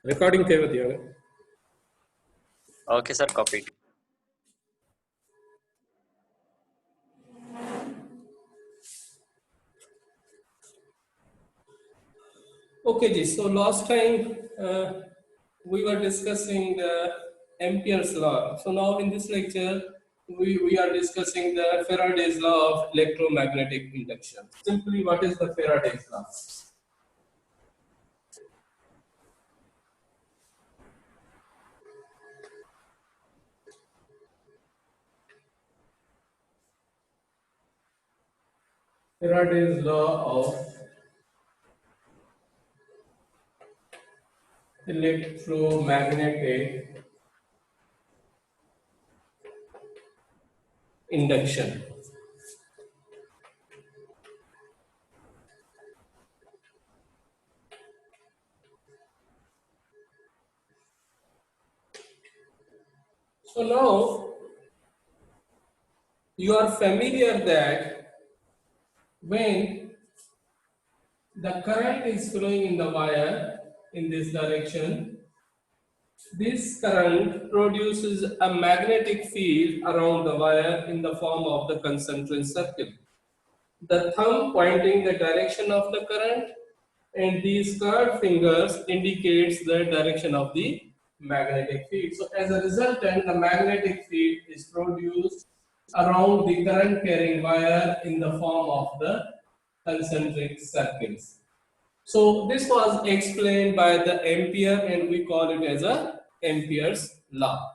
Recording थे दिया है. Okay, sir, copied. Okay, ji. So last time we were discussing the Ampere's law. So now in this lecture we are discussing the Faraday's law of electromagnetic induction. Simply, what is the Faraday's law? Faraday's law of electromagnetic induction. So now you are familiar that when the current is flowing in the wire in this direction, this current produces a magnetic field around the wire in the form of the concentric circle. The thumb pointing the direction of the current and these curved fingers indicates the direction of the magnetic field. So as a resultant, the magnetic field is produced around the current carrying wire in the form of the concentric circles. So this was explained by the Ampere and we call it as a Ampere's law.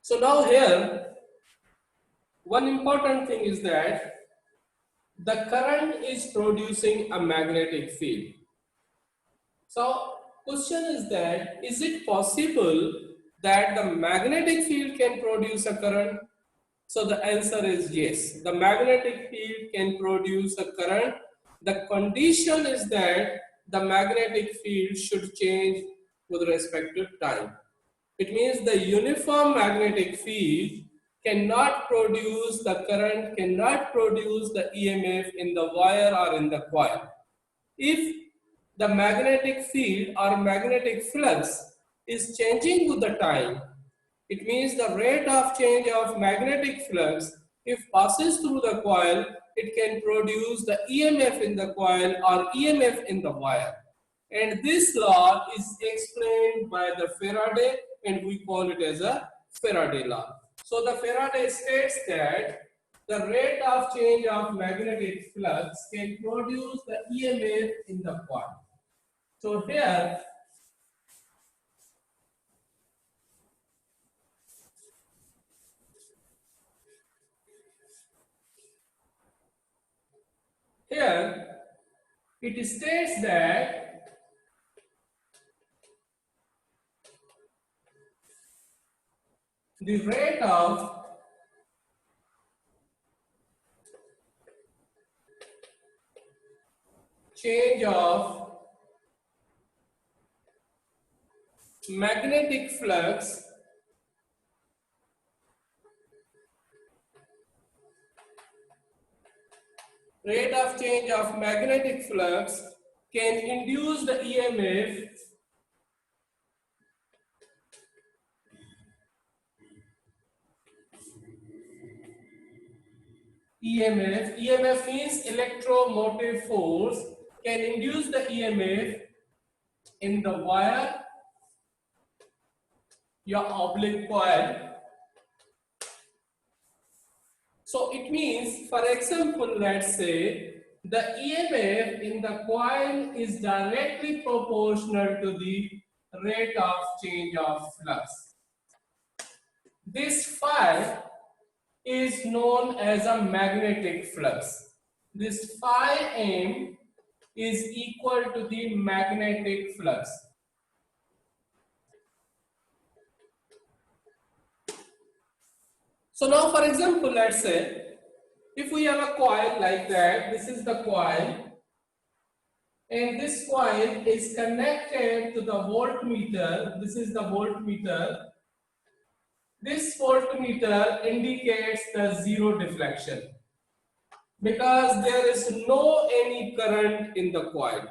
So now here, one important thing is that the current is producing a magnetic field. So question is that, is it possible that the magnetic field can produce a current? So the answer is yes. The magnetic field can produce a current. The condition is that the magnetic field should change with respect to time. It means the uniform magnetic field cannot produce the current, cannot produce the EMF in the wire or in the coil. If the magnetic field or magnetic flux is changing with the time, it means the rate of change of magnetic flux, if passes through the coil, it can produce the EMF in the coil or EMF in the wire. And this law is explained by the Faraday and we call it as a Faraday law. So the Faraday states that the rate of change of magnetic flux can produce the EMF in the coil. So here it states that the rate of change of magnetic flux rate of change of magnetic flux can induce the EMF means electromotive force, can induce the EMF in the wire, your oblique coil. So it means, for example, let's say the EMF in the coil is directly proportional to the rate of change of flux. This phi is known as a magnetic flux. This phi m is equal to the magnetic flux. So now, for example, let's say if we have a coil like that, this is the coil, and this coil is connected to the voltmeter. This is the voltmeter. This voltmeter indicates the zero deflection because there is no any current in the coil.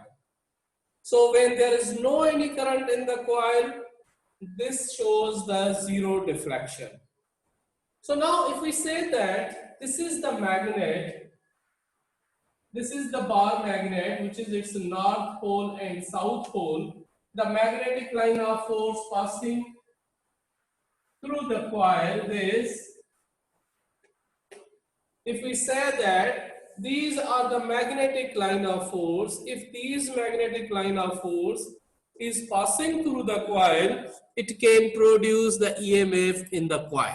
So when there is no any current in the coil, this shows the zero deflection. So now if we say that this is the magnet, this is the bar magnet, which is its north pole and south pole, the magnetic line of force passing through the coil is, if we say that these are the magnetic line of force, if these magnetic line of force is passing through the coil, it can produce the EMF in the coil.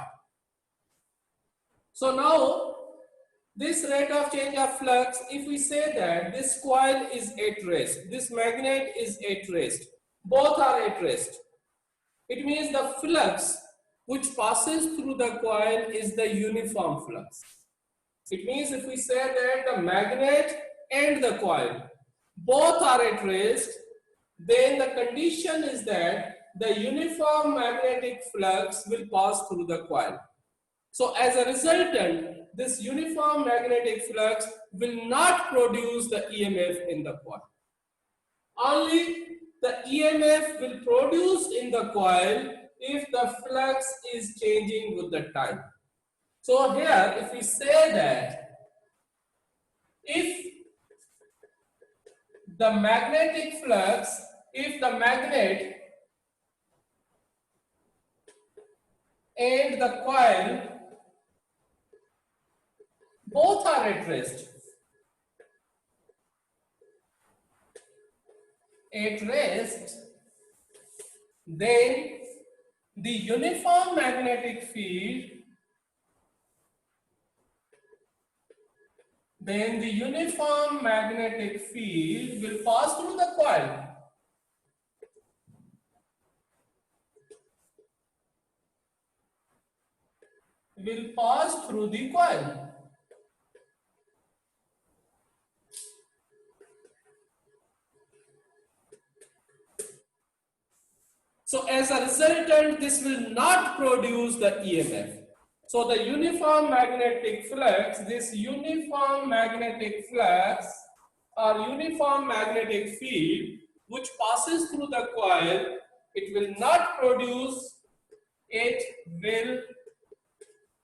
So now this rate of change of flux, if we say that this coil is at rest, this magnet is at rest, both are at rest, it means the flux which passes through the coil is the uniform flux. It means if we say that the magnet and the coil both are at rest, then the condition is that the uniform magnetic flux will pass through the coil. So as a resultant, this uniform magnetic flux will not produce the EMF in the coil. Only the EMF will produce in the coil if the flux is changing with the time. So here, if we say that if the magnetic flux, if the magnet and the coil both are at rest, then the uniform magnetic field, will pass through the coil. Will pass through the coil. So as a resultant, this will not produce the EMF. So the uniform magnetic flux, this uniform magnetic flux or uniform magnetic field which passes through the coil, it will not produce, it will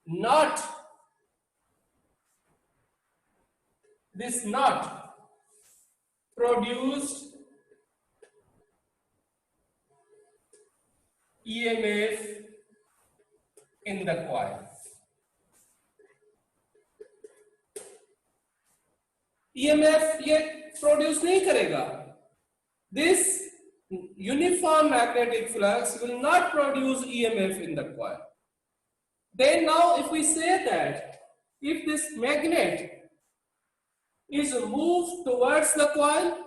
not, this not produce EMF in the coil. EMF ये produce नहीं करेगा. This uniform magnetic flux will not produce EMF in the coil. Then now if we say that if this magnet is moved towards the coil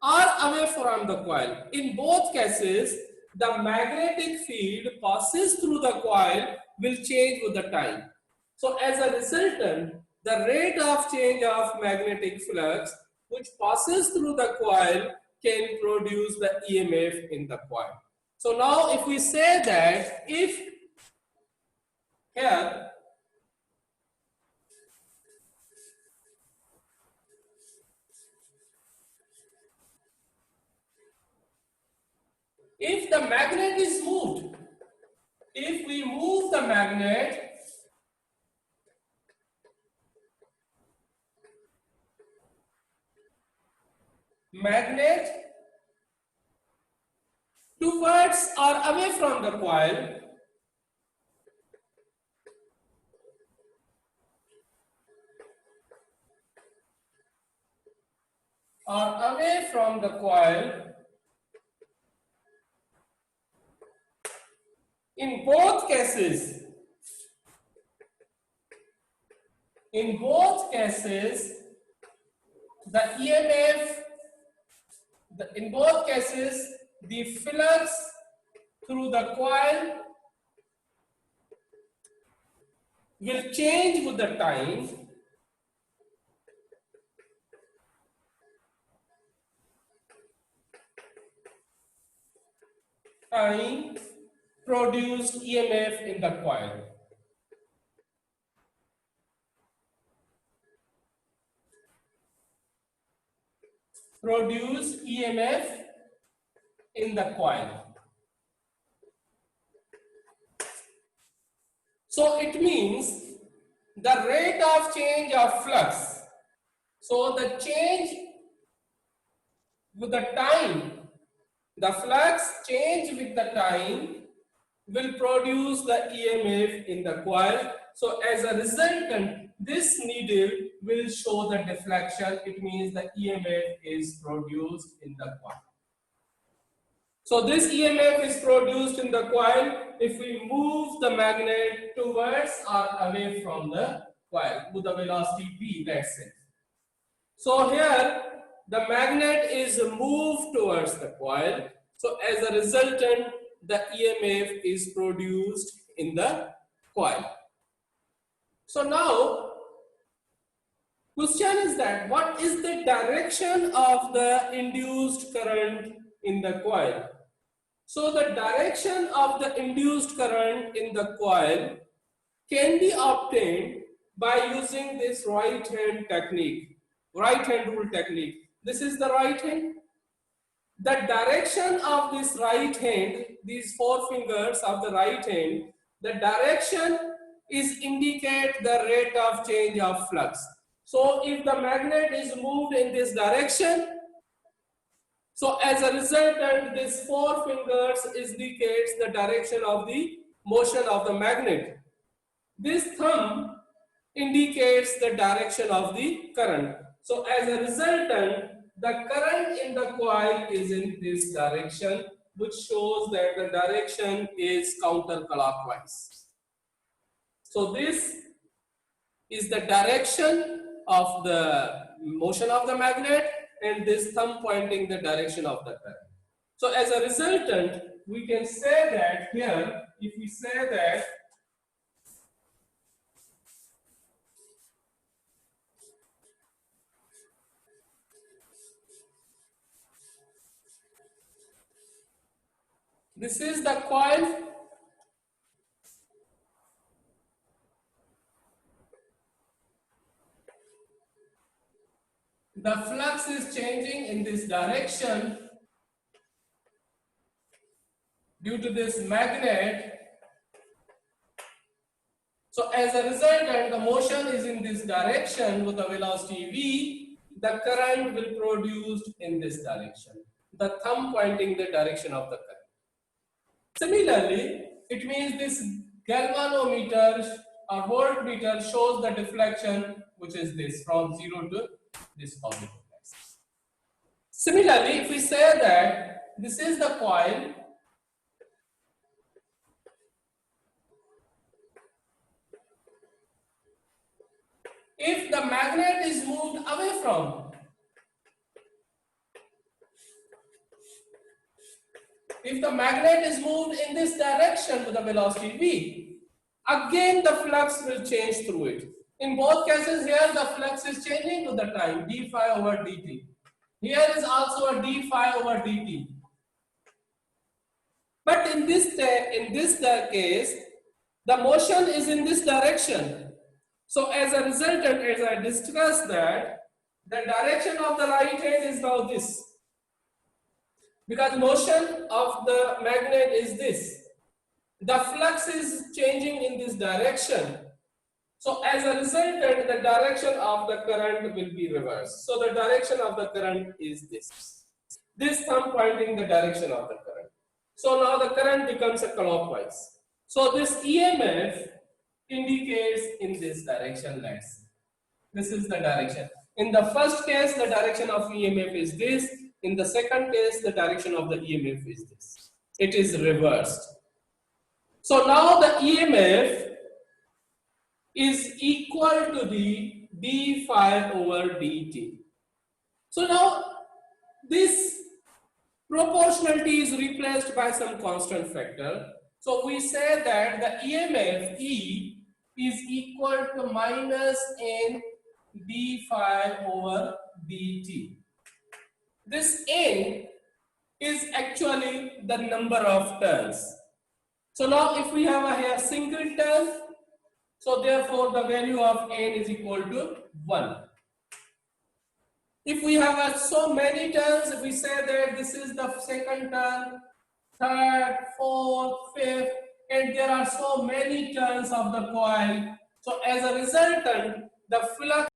or away from the coil, in both cases the magnetic field passes through the coil will change with the time. So as a resultant, the rate of change of magnetic flux which passes through the coil can produce the EMF in the coil. So now if we say that if here if the magnet is moved, if we move the magnet towards or away from the coil, in both cases the EMF, in both cases the flux through the coil will change with the time. Produced EMF in the coil. Produce EMF in the coil. So it means the rate of change of flux. So the change with the time, the flux change with the time will produce the EMF in the coil. So as a resultant, this needle will show the deflection. It means the EMF is produced in the coil. So this EMF is produced in the coil if we move the magnet towards or away from the coil with the velocity v, let's say. So here the magnet is moved towards the coil. So as a resultant, the EMF is produced in the coil. So now, question is that what is the direction of the induced current in the coil? So the direction of the induced current in the coil can be obtained by using this right hand technique, right hand rule technique. This is the right hand. The direction of this right hand, these four fingers of the right hand, the direction is indicate the rate of change of flux. So if the magnet is moved in this direction, so as a resultant, this four fingers indicates the direction of the motion of the magnet. This thumb indicates the direction of the current. So as a resultant, the current in the coil is in this direction, which shows that the direction is counterclockwise. So this is the direction of the motion of the magnet, and this thumb pointing the direction of the current. So as a resultant, we can say that here, if we say that this is the coil, the flux is changing in this direction due to this magnet. So as a resultant, the motion is in this direction with the velocity v, the current will produce in this direction, the thumb pointing the direction of the current. Similarly, it means this galvanometer or voltmeter shows the deflection, which is this from 0 to this positive axis. Similarly, if we say that this is the coil, if the magnet is moved away from, if the magnet is moved in this direction with the velocity v, again the flux will change through it. In both cases, here the flux is changing with the time, d phi over dt. Here is also a d phi over dt. But in this case, the motion is in this direction. So as a resultant, as I discussed that, the direction of the right hand is now this. Because motion of the magnet is this. The flux is changing in this direction. So as a resultant, the direction of the current will be reversed. So the direction of the current is this. This thumb pointing the direction of the current. So now the current becomes a clockwise. So this EMF indicates in this direction, let's say. This is the direction. In the first case, the direction of EMF is this. In the second case, the direction of the EMF is this. It is reversed. So now the EMF is equal to the d phi over dt. So now this proportionality is replaced by some constant factor. So we say that the EMF E is equal to minus n d phi over dt. This n is actually the number of turns. So now if we have a single turn, so therefore the value of n is equal to 1. if we have so many turns, if we say that this is the second turn, third, fourth, fifth, and there are so many turns of the coil, so as a resultant, the flux